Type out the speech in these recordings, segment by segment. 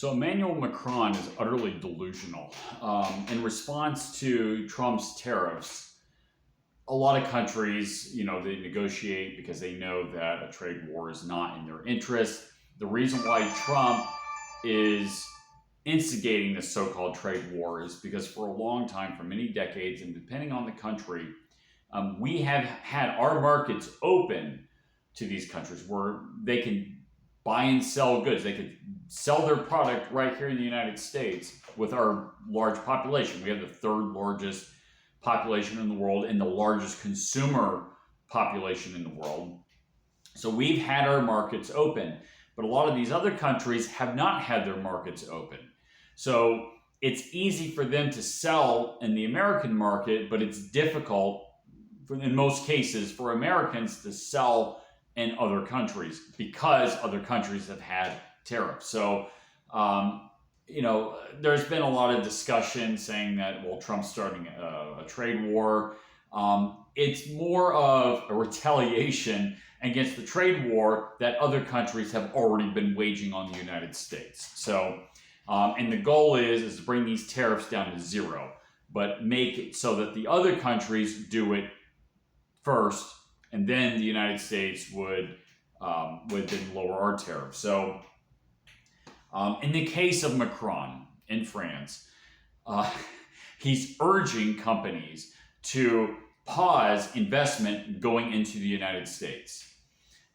So Emmanuel Macron is utterly delusional. In response to Trump's tariffs, a lot of countries, they negotiate because they know that a trade war is not in their interest. The reason why Trump is instigating this so-called trade war is because for a long time, for many decades, and depending on the country, we have had our markets open to these countries where they can buy and sell goods. They could sell their product right here in the United States with our large population. We have the third largest population in the world and the largest consumer population in the world. So we've had our markets open, but a lot of these other countries have not had their markets open. So it's easy for them to sell in the American market, but it's difficult in most cases for Americans to sell in other countries because other countries have had tariffs. So, there's been a lot of discussion saying that, well, Trump's starting a trade war. It's more of a retaliation against the trade war that other countries have already been waging on the United States. So, and the goal is to bring these tariffs down to zero, but make it so that the other countries do it first, and then the United States would then lower our tariffs. So, in the case of Macron in France, he's urging companies to pause investment going into the United States.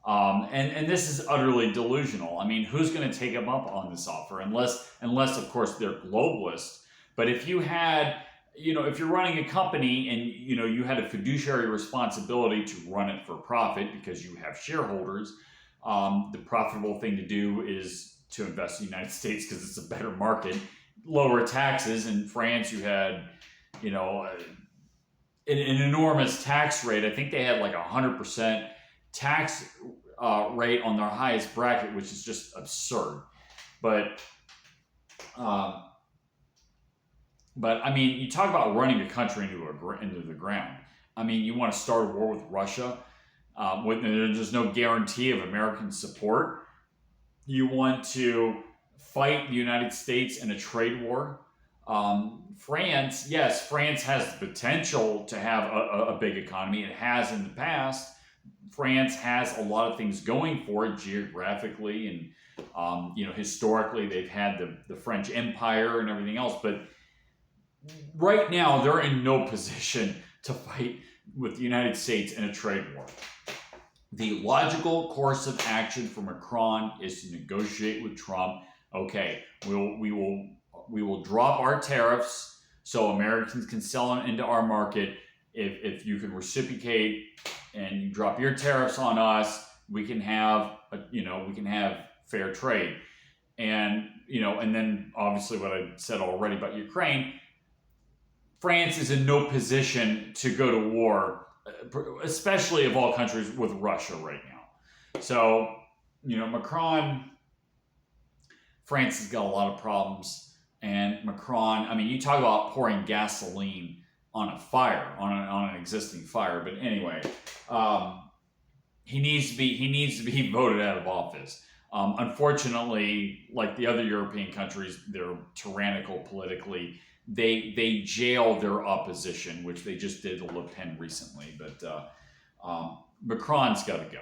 And this is utterly delusional. I mean, who's going to take him up on this offer? Unless of course, they're globalists. But if you had, if you're running a company and, you had a fiduciary responsibility to run it for profit because you have shareholders, the profitable thing to do is to invest in the United States because it's a better market, lower taxes. In France, you had, an enormous tax rate. I think they had like 100% tax rate on their highest bracket, which is just absurd. But I mean, you talk about running a country into the ground. I mean, you want to start a war with Russia, there's no guarantee of American support. You want to fight the United States in a trade war. France has the potential to have a big economy. It has in the past. France has a lot of things going for it geographically and, historically they've had the French Empire and everything else. But right now they're in no position to fight with the United States in a trade war. The logical course of action for Macron is to negotiate with Trump. Okay, we will drop our tariffs so Americans can sell into our market. If you can reciprocate and you drop your tariffs on us, we can have fair trade. And and then obviously what I said already about Ukraine, France is in no position to go to war, especially of all countries, with Russia right now. So, Macron, France has got a lot of problems. And Macron, I mean, you talk about pouring gasoline on a fire, on an existing fire. But anyway, he needs to be voted out of office. Unfortunately, like the other European countries, they're tyrannical politically. They jail their opposition, which they just did to Le Pen recently. But Macron's got to go.